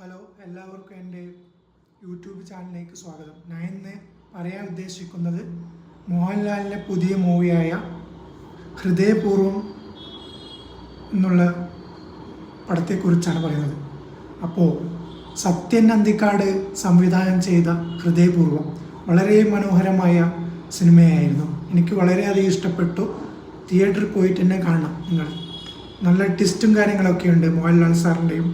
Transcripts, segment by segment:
Hello, എല്ലാവർക്കും എൻ്റെ YouTube ചാനലിലേക്ക് സ്വാഗതം. ഞാൻ ഇന്ന് പറയാൻ ഉദ്ദേശിക്കുന്നത് മോഹൻലാലിൻ്റെ പുതിയ മൂവിയായ ഹൃദയപൂർവ്വം എന്നുള്ള പടത്തെക്കുറിച്ചാണ് പറയുന്നത്. അപ്പോൾ സത്യൻ അന്തിക്കാട് സംവിധാനം ചെയ്ത ഹൃദയപൂർവ്വം വളരെ മനോഹരമായ സിനിമയായിരുന്നു. എനിക്ക് വളരെയധികം ഇഷ്ടപ്പെട്ടു. തിയേറ്ററിൽ പോയിട്ട് തന്നെ കാണണം നിങ്ങൾ. നല്ല ട്വിസ്റ്റും കാര്യങ്ങളൊക്കെ ഉണ്ട്. മോഹൻലാൽ സാറിൻ്റെയും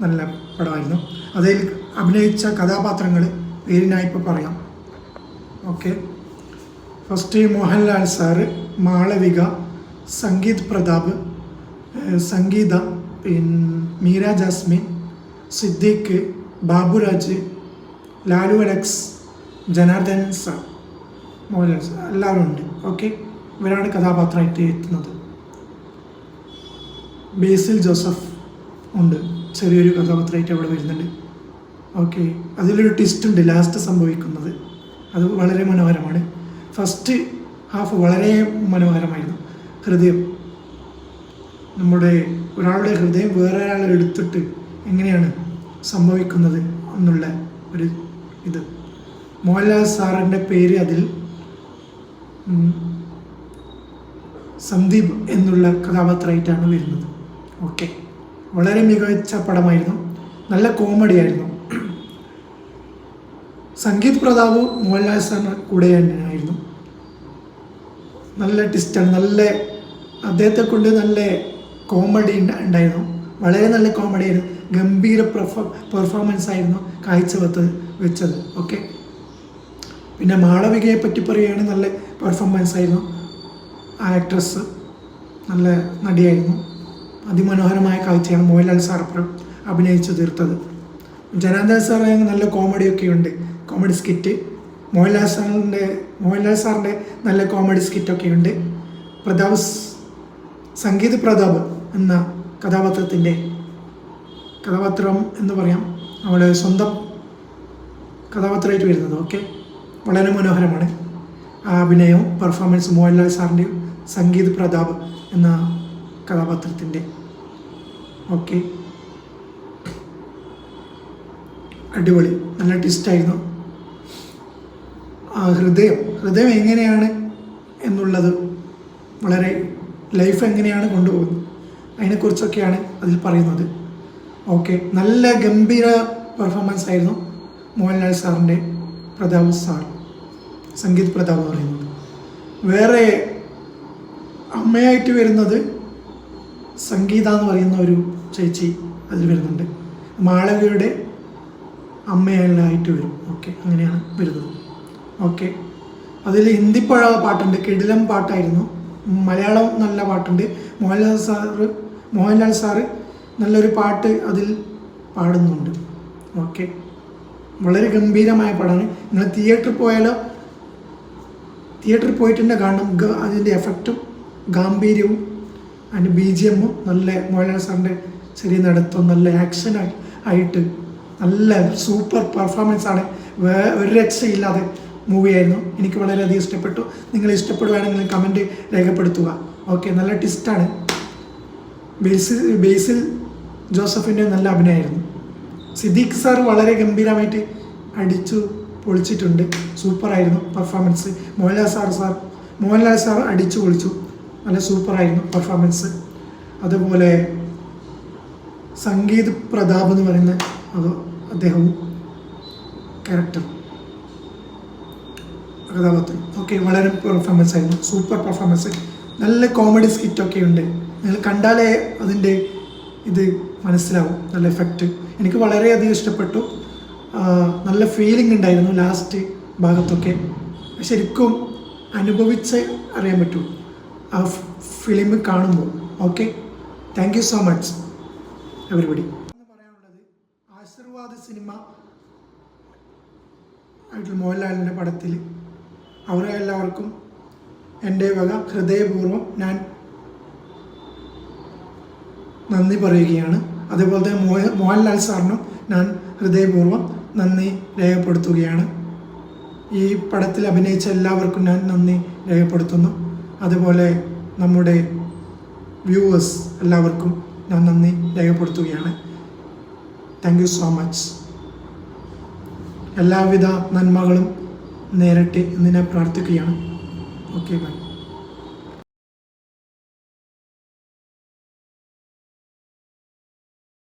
നല്ല പടമായിരുന്നു. അതിൽ അഭിനയിച്ച കഥാപാത്രങ്ങൾ പേര് ഞാൻ ഇപ്പോൾ പറയാം. Okay, first Mohanlal sir, Malavika, Sangeeth Prathap, Sangeetha, Meera Jasmine, Siddique, Baburaj, Lalu Alex, Janardhan sir, Mohanlal sir എല്ലാവരും ഉണ്ട്. ഓക്കെ, ഇവരാണ് കഥാപാത്രമായിട്ട് എത്തുന്നത്. ബേസിൽ ജോസഫ് ഉണ്ട്, ചെറിയൊരു കഥാപാത്രമായിട്ട് അവിടെ വരുന്നുണ്ട്. ഓക്കെ, അതിലൊരു ട്വിസ്റ്റ് ഉണ്ട് ലാസ്റ്റ് സംഭവിക്കുന്നത്. അത് വളരെ മനോഹരമാണ്. ഫസ്റ്റ് ഹാഫ് വളരെ മനോഹരമായിരുന്നു. ഹൃദയം, നമ്മുടെ ഒരാളുടെ ഹൃദയം വേറെ ഒരാൾ എടുത്തിട്ട് എങ്ങനെയാണ് സംഭവിക്കുന്നത് എന്നുള്ള ഒരു ഇത്. മോഹൻലാൽ സാറിൻ്റെ പേര് അതിൽ സന്ദീപ് എന്നുള്ള കഥാപാത്രമായിട്ടാണ് വരുന്നത്. ഓക്കെ, വളരെ മികച്ച പടമായിരുന്നു. നല്ല കോമഡി ആയിരുന്നു. സംഗീത് പ്രതാപ് മോഹൻലാൽ സാറിന് കൂടെ തന്നെയായിരുന്നു. നല്ല ട്വിസ്റ്റാണ്. നല്ല അദ്ദേഹത്തെ കൊണ്ട് നല്ല കോമഡി ഉണ്ടായിരുന്നു. വളരെ നല്ല കോമഡി ആയിരുന്നു. ഗംഭീര പെർഫോമൻസ് ആയിരുന്നു വെച്ചത്. ഓക്കെ, പിന്നെ മാളവികയെ പറ്റി പറയുകയാണെങ്കിൽ നല്ല പെർഫോമൻസ് ആയിരുന്നു. ആക്ട്രസ് നല്ല നടിയായിരുന്നു. അതിമനോഹരമായ കാഴ്ചയാണ് മോഹൻലാൽ സാർ അഭിനയിച്ചു തീർത്തത്. ജനാർദ്ദൻ സാറ് നല്ല കോമഡിയൊക്കെ ഉണ്ട്, കോമഡി സ്കിറ്റ്. മോഹൻലാൽ സാറിൻ്റെ നല്ല കോമഡി സ്കിറ്റൊക്കെ ഉണ്ട്. സംഗീത് പ്രതാപ് എന്ന കഥാപാത്രം എന്ന് പറയാം, അവളുടെ സ്വന്തം കഥാപാത്രമായിട്ട് വരുന്നത്. ഓക്കെ, വളരെ മനോഹരമാണ് ആ അഭിനയവും പെർഫോമൻസ് മോഹൻലാൽ സാറിൻ്റെയും സംഗീത് പ്രതാപ് എന്ന കഥാപാത്രത്തിൻ്റെ. ഓക്കെ, അടിപൊളി, നല്ല ട്വിസ്റ്റായിരുന്നു. ഹൃദയം എങ്ങനെയാണ് എന്നുള്ളത്, വളരെ ലൈഫ് എങ്ങനെയാണ് കൊണ്ടുപോകുന്നത് അതിനെക്കുറിച്ചൊക്കെയാണ് അതിൽ പറയുന്നത്. ഓക്കെ, നല്ല ഗംഭീര പെർഫോമൻസ് ആയിരുന്നു മോഹൻലാൽ സാറിൻ്റെ. സംഗീത് പ്രതാപ് എന്ന് പറയുന്നത്. വേറെ അമ്മയായിട്ട് വരുന്നത് സംഗീത എന്ന് പറയുന്ന ഒരു ചേച്ചി അതിൽ വരുന്നുണ്ട്. മാളവികയുടെ അമ്മയെല്ലാമായിട്ട് വരും. ഓക്കെ, അങ്ങനെയാണ് വരുന്നത്. ഓക്കെ, അതിൽ ഹിന്ദി പാട്ടുണ്ട്, കിടിലം പാട്ടായിരുന്നു. മലയാളം നല്ല പാട്ടുണ്ട്. മോഹൻലാൽ സാറ് നല്ലൊരു പാട്ട് അതിൽ പാടുന്നുണ്ട്. ഓക്കെ, വളരെ ഗംഭീരമായ പടമാണ്. നിങ്ങൾ തിയേറ്ററിൽ പോയിട്ട് തന്നെ കാണണം. അതിൻ്റെ എഫക്റ്റും ഗാംഭീര്യവും അതിൻ്റെ BGM നല്ല മോഹൻലാൽ സാറിൻ്റെ ചെറിയ നടത്തം, നല്ല ആക്ഷൻ ആയിട്ട് നല്ല സൂപ്പർ പെർഫോമൻസ് ആണ്. ഒരു രക്ഷയില്ലാതെ മൂവിയായിരുന്നു. എനിക്ക് വളരെയധികം ഇഷ്ടപ്പെട്ടു. നിങ്ങൾ ഇഷ്ടപ്പെടുകയാണെങ്കിൽ കമൻറ്റ് രേഖപ്പെടുത്തുക. ഓക്കെ, നല്ല ട്വിസ്റ്റാണ്. ബേസിൽ ജോസഫിൻ്റെ നല്ല അഭിനയമായിരുന്നു. സിദ്ദീഖ് സാർ വളരെ ഗംഭീരമായിട്ട് അടിച്ചു പൊളിച്ചിട്ടുണ്ട്. സൂപ്പറായിരുന്നു പെർഫോമൻസ്. മോഹൻലാൽ സാർ അടിച്ചു പൊളിച്ചു. നല്ല സൂപ്പറായിരുന്നു പെർഫോമൻസ്. അതുപോലെ സംഗീത് പ്രതാപ് എന്ന് പറയുന്ന അദ്ദേഹവും കഥാപാത്രം. ഓക്കെ, വളരെ പെർഫോമൻസ് ആയിരുന്നു. Super performance. നല്ല കോമഡി സ്കിറ്റൊക്കെ ഉണ്ട്. നിങ്ങൾ കണ്ടാലേ അതിൻ്റെ ഇത് മനസ്സിലാവും. നല്ല എഫക്റ്റ് എനിക്ക് വളരെയധികം ഇഷ്ടപ്പെട്ടു. നല്ല ഫീലിംഗ് ഉണ്ടായിരുന്നു ലാസ്റ്റ് ഭാഗത്തൊക്കെ. ശരിക്കും അനുഭവിച്ച് അറിയാൻ പറ്റും ആ ഫിലിം കാണുമ്പോൾ. Okay, thank you so much everybody. എന്ന് പറയാനുള്ളത്, ആശീർവാദ് സിനിമ ആയിട്ടുള്ള മോഹൻലാലിൻ്റെ പടത്തിൽ അവരെ എല്ലാവർക്കും എൻ്റെ വക ഹൃദയപൂർവ്വം ഞാൻ നന്ദി പറയുകയാണ്. അതേപോലെ തന്നെ മോഹൻലാൽ സാറിനും ഞാൻ ഹൃദയപൂർവ്വം നന്ദി രേഖപ്പെടുത്തുകയാണ്. ഈ പടത്തിൽ അഭിനയിച്ച എല്ലാവർക്കും ഞാൻ നന്ദി രേഖപ്പെടുത്തുന്നു. അതുപോലെ നമ്മുടെ വ്യൂവേഴ്സ് എല്ലാവർക്കും ഞാൻ നന്ദി രേഖപ്പെടുത്തുകയാണ്. Thank you so much. എല്ലാവിധ നന്മകളും നേരട്ടെ എന്ന് ഞാൻ പ്രാർത്ഥിക്കുകയാണ്. Okay bye.